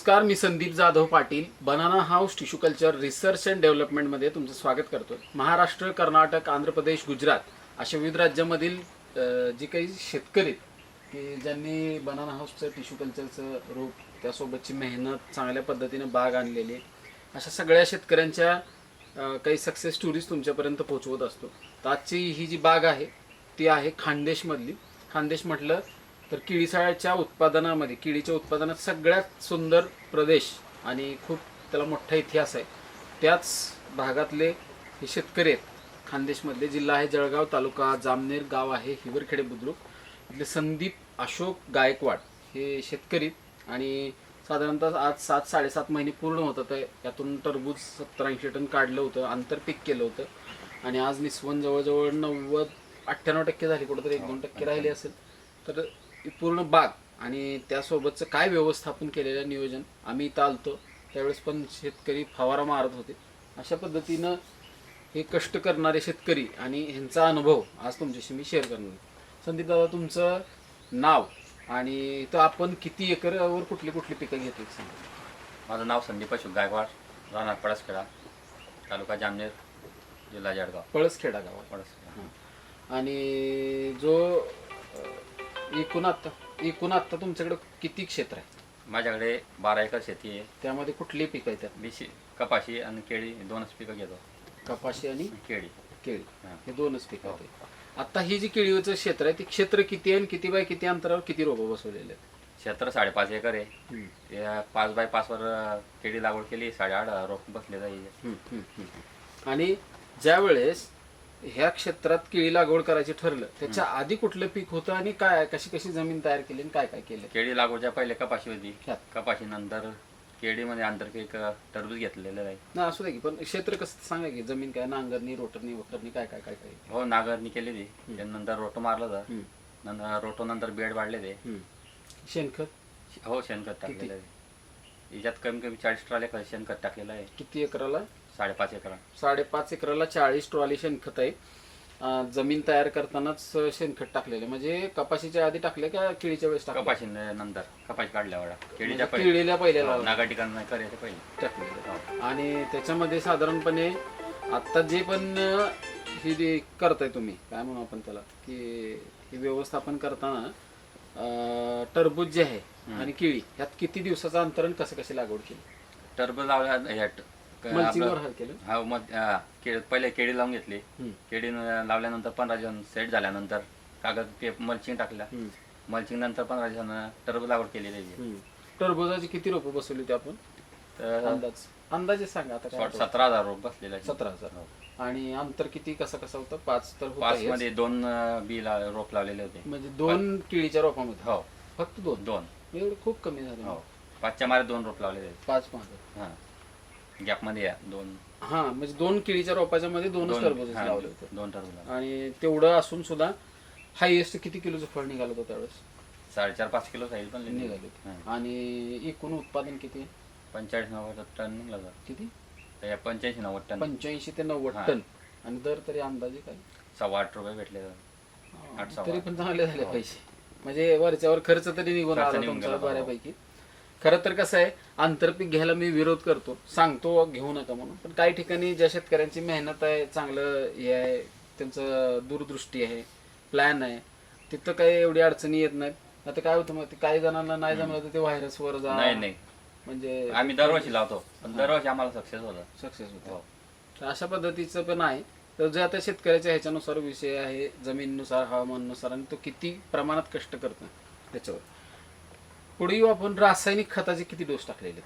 नमस्कार, मी Sandeep Jadhav Patil Banana House tissue culture research and डेव्हलपमेंटमध्ये तुमचं स्वागत करतो. महाराष्ट्र, कर्नाटक, आंध्र प्रदेश, गुजरात अशा विविध राज्यामधील जी काही शेतकरी आहेत की ज्यांनी बनाना हाऊसचं टिश्यू कल्चरचं रोप त्यासोबतची मेहनत चांगल्या पद्धतीने बाग आणलेली आहे, अशा सगळ्या शेतकऱ्यांच्या काही सक्सेस स्टोरीज तुमच्यापर्यंत पोहोचवत असतो. तर आजची ही जी बाग आहे ती आहे खानदेशमधली. खानदेश म्हटलं तर केळीच्या उत्पादनामध्ये, केळीच्या उत्पादनात सगळ्यात सुंदर प्रदेश आणि खूप त्याला मोठा इतिहास आहे. त्याच भागातले हे शेतकरी आहेत. खानदेशमधले जिल्हा आहे जळगाव, तालुका जामनेर, गाव आहे हिवरखेडे बुद्रुक. आपले संदीप अशोक गायकवाड हे शेतकरी आणि साधारणतः आज 7-7.5 महिने पूर्ण होतात आहे. यातून टरबूज 70-80 टन काढलं होतं, आंतरपीक केलं होतं आणि आज निस्वन जवळजवळ 90-98% झाली, कुठंतरी 1-2% राहिले असेल. तर पूर्ण बाग आणि त्यासोबतचं काय व्यवस्थापन केलेलं नियोजन. आम्ही इथं आलतो त्यावेळेस पण शेतकरी फवारा मारत होते. अशा पद्धतीनं हे कष्ट करणारे शेतकरी आणि ह्यांचा अनुभव आज तुमच्याशी मी शेअर करणार. संदीप दादा, तुमचं नाव आणि इथं आपण किती एकरवर कुठली कुठली पिकं घेतो सांगा. माझं नाव संदीप अशोक गायकवाड, राहणार पळसखेडा, तालुका जामनेर, जिल्हा जळगाव. पळसखेडा गावात. पळसखेडा. आणि जो एकूण आत्ता तुमच्याकडे किती क्षेत्र आहे? माझ्याकडे 12 एकर शेती आहे. त्यामध्ये कुठली पिकं आहेत? बीसी, कपाशी आणि केळी हे दोनच पिकं घेतो. कपाशी आणि केळी. हे दोनच पिकं आहेत. आता ही जी केळीचं क्षेत्र आहे ते क्षेत्र किती आहे आणि किती बाय किती अंतरावर किती रोपं बसवलेले आहेत? क्षेत्र 5.5 एकर आहे. ते 5x5 वर केळी लागवड केली. 8.5 रोप बसले जाईल. आणि ज्या वेळेस ह्या क्षेत्रात केळी लागवड करायची ठरलं त्याच्या आधी कुठलं पीक होतं आणि काय कशी जमीन तयार केली आणि काय केलं? केळी लागवडच्या पहिले कपाशी होती. कपाशी नंतर केळीमध्ये आंतरपीक टरबूज घेतलेलं आहे. ना असू दे की, पण क्षेत्र कसं सांगा की, जमीन काय, नांगरणी, रोटरणी, वखरणी, काय काय काय काय? हो, नांगरणी केली ती. त्यानंतर रोटो मारलं होतं. नंतर रोटो नंतर बेड वाढले ते. शेणखत? हो, शेणखत टाकलेलं आहे. याच्यात कमी 40 ट्रॉली शेणखत टाकलेलं आहे. किती एकराला? 5.5 एकरा. 5.5 एकराला 40 ट्रॉली शेणखत आहे. जमीन तयार करतानाच शेणखत टाकलेलं, म्हणजे कपाशीच्या आधी टाकले का केळीच्या वेळेस टाकले? कपाशी नंतर, कपाशी काढल्यावर केळीच्या पहिल्या नागा ठिकाण करायचं पहिले टाकलेलं. आणि त्याच्यामध्ये साधारणपणे आता जे पण हे जे करताय तुम्ही, काय म्हणू आपण त्याला, की हे व्यवस्थापन करताना टरबूज जे आहे आणि केळी ह्यात किती दिवसाचं अंतरण, कसे लागवड केली? टरबूज लावल्या पहिले केळी लावून घेतली. केळी लावल्यानंतर 15 दिवस सेट झाल्यानंतर कागद मल्चिंग टाकल्या. मल्चिंग नंतर 15 दिवसांना टरबूज लागवड केली त्याची. टरबूजाची किती रोपं बसवली होती आपण? अंदाजे सांगा आता. 17,000 रोप बसलेले. 17,000. आणि अंतर किती कसं होतं? 5 तर 5 मध्ये 2 बी रोप लावलेले होते. म्हणजे 2 केळीच्या रोपामध्ये? हो, फक्त 2. एवढं खूप कमी झालं. हो, 5च्या मारे 2 रोप लावलेले. 5 मागे. हा, गॅप मध्ये 2. हा, म्हणजे 2 केळीच्या रोपाच्या मध्ये 2 टरबूज लावले होते. 2 टरबूज. आणि तेवढं असून सुद्धा हायएस्ट किती किलोचं फळ निघालं होतं त्यावेळेस? 4.5-5 किलो साईज पण निघाले. आणि एकूण उत्पादन किती? 85-90 टन निघालं. किती? 85-90 टन. 85 ते 90 टन. आणि दर तरी अंदाजे काय? 8.25 रुपये भेटले. तरी पण चांगले झाले पैसे, म्हणजे वरच्यावर खर्च तरी निघून आला तुमचा बऱ्यापैकी. खरं तर कसं आहे, आंतरपीक घ्यायला मी विरोध करतो, सांगतो घेऊ नका म्हणून. पण काही ठिकाणी ज्या शेतकऱ्यांची मेहनत आहे, चांगलं हे आहे, त्यांचं दूरदृष्टी आहे, प्लॅन आहे, तिथं काही एवढी अडचणी येत नाहीत. आता काय होतं मग, काही जणांना नाही जमलं तर ते व्हायरस वर जा. नाही, म्हणजे आम्ही दरवर्षी लावतो पण दरवर्षी आम्हाला सक्सेस होतं. तर अशा पद्धतीचं पण आहे. तर जे आता शेतकऱ्याच्या ह्याच्यानुसार विषय आहे, जमिनीनुसार, हवामानानुसार, आणि तो किती प्रमाणात कष्ट करतो त्याच्यावर. पुढे येऊ आपण. रासायनिक खताचे किती डोस टाकलेले?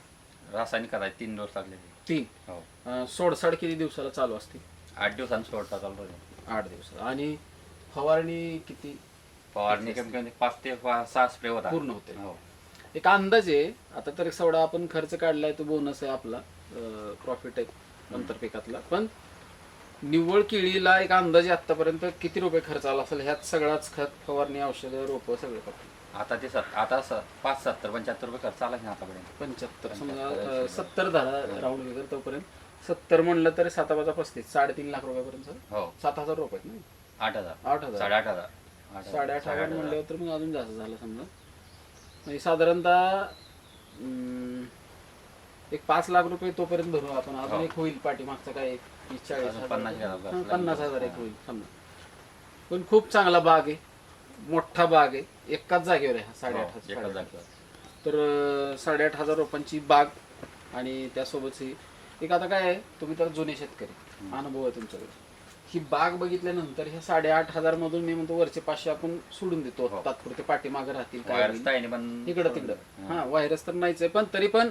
रासायनिक खताचे 3 डोस टाकलेले. 3. हो. सोडसाड किती दिवसाला चालू असते? 8 दिवसांनी सोडता चालू. 8 दिवस. आणि फवारणी किती? फवारणी कमी 5 ते 6 स्प्रे होता पूर्ण होते. हो. एक अंदाजे, आता तर सवडा आपण खर्च काढलाय तो बोनस आहे आपला, प्रॉफिट आहे आंतरपिकातला, पण निव्वळ केळीला एक अंदाजे आतापर्यंत किती रुपये खर्च आला असेल ह्यात सगळाच खत, फवारणी, औषधं, रोपं सगळं करतो? आता ते 70-75 रुपये खर्च आला नाही आतापर्यंत. 75 समजा 70 झाला राऊंड वगैरे, तोपर्यंत 70 म्हणलं तरी 7-5-35 3.5 लाख रुपयापर्यंत. हो, 7,000 रुपये नाही, 8,000. 8,000. 8,500 म्हणल्यावर तर मग अजून जास्त झालं समजा. म्हणजे साधारणतः एक 5 लाख रुपये तोपर्यंत भरू आपण. अजून हो. एक होईल पाठीमागचा काय 30-40 अजून हजार 50,000 हां, 50,000 एक होईल समजा. पण खूप चांगला बाग आहे, मोठा बाग आहे, एकाच जागेवर आहे हा हो, 8.5 एकाच जागेवर. तर 8,500 रोपांची बाग आणि त्यासोबतच एक आता काय आहे, तुम्ही तर जुने शेतकरी, अनुभव आहे तुमच्याकडे. ही बाग बघितल्यानंतर ह्या 8,500 मधून मी म्हणतो वरचे 500 आपण सोडून देतो, हो. तात्पुरते पाठीमागे राहतील काय वायरस होईल. तर आहे नाही, पण इकडं तिकडं हा व्हायरस तर नाहीच आहे, पण तरी पण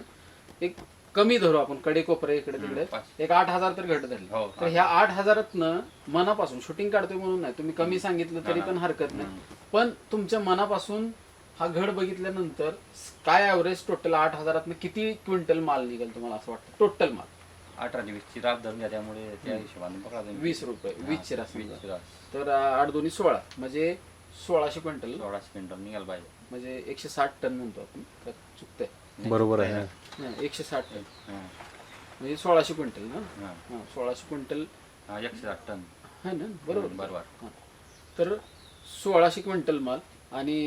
एक कमी धरू आपण, कडे कोपरे इकडे तिकडे 1 8,000 तर घट धरले. हो, तर ह्या 8,000तनं मनापासून शूटिंग काढतोय म्हणून नाही, तुम्ही कमी सांगितलं तरी पण हरकत नाही, पण तुमच्या मनापासून हा घड बघितल्यानंतर काय ऍव्हरेज टोटल 8,000तनं किती क्विंटल माल निघेल तुम्हाला असं वाटतं? टोटल माल 18-20ची रात धरून घ्या, त्यामुळे त्या हिशोबाने बघा तुम्ही. 20 रुपये 20 रास 20 रास. तर 8 दोन्ही 16 म्हणजे 1600 क्विंटल 1600 क्विंटल निघाल पाहिजे. म्हणजे 160 टन म्हणतो आपण, का चुकतंय? बरोबर आहे. नाही, 160 टन हां, म्हणजे 1600 क्विंटल ना. हां. हां, 1600 क्विंटल 160 टन. है ना, बरोबर. बरोबर. हां. तर 1600 क्विंटल माल आणि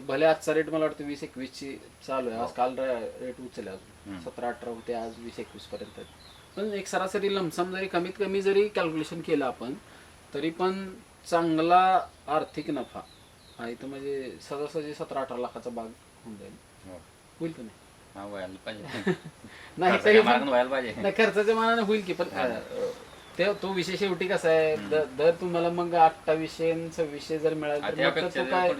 भले आजचा रेट मला वाटतं 20-21 चालू आहे. आज काल रेट उचलले, अजून 17-18 होते, आज 20-21 पर्यंत. पण एक सरासरी लमसम जरी कमीत कमी जरी कॅल्क्युलेशन केलं आपण, तरी पण चांगला आर्थिक नफा हा इथं म्हणजे सहजासहजी 17-18 लाखाचा बाग होऊन जाईल. हो. होईल का नाही? हा, व्हायला पाहिजे. नाही खर्चाच्या तरी पण- मार्गाने व्हायला पाहिजे. नाही, खर्चाच्या मानाने होईल की, पण तो विषय शेवटी कसा आहे, दर तुम्हाला मग 2800 आणि 2600 जर मिळाला तर मग तो काय,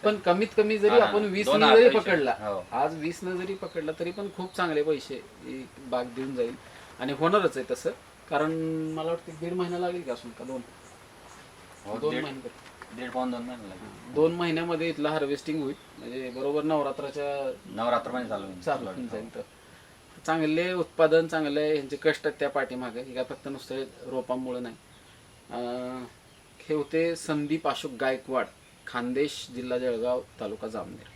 पण कमीत कमी जरी हा, आपण 20 दोन ने हजार जरी पैसे. पकडला, हो. आज 20 ने जरी पकडला तरी पण खूप चांगले पैसे ही बाग देऊन जाईल. आणि होणारच आहे तसं, कारण मला वाटतं 1.5 महिना लागेल का असून का 2 हो, 2 दीड- महिने, 1.5-2 महिने लागेल. 2 महिन्यामध्ये इथलं हार्वेस्टिंग होईल, म्हणजे बरोबर नवरात्राच्या नवरात्र महिने चालू होईल. चालू होऊन जाईल. तर चांगले उत्पादन, चांगले यांचे कष्ट आहेत त्या पाठीमागे, हे काय फक्त नुसतं रोपांमुळे नाही. हे होते संदीप अशोक गायकवाड, खानदेश, जिल्हा जळगाव, तालुका जामनेर.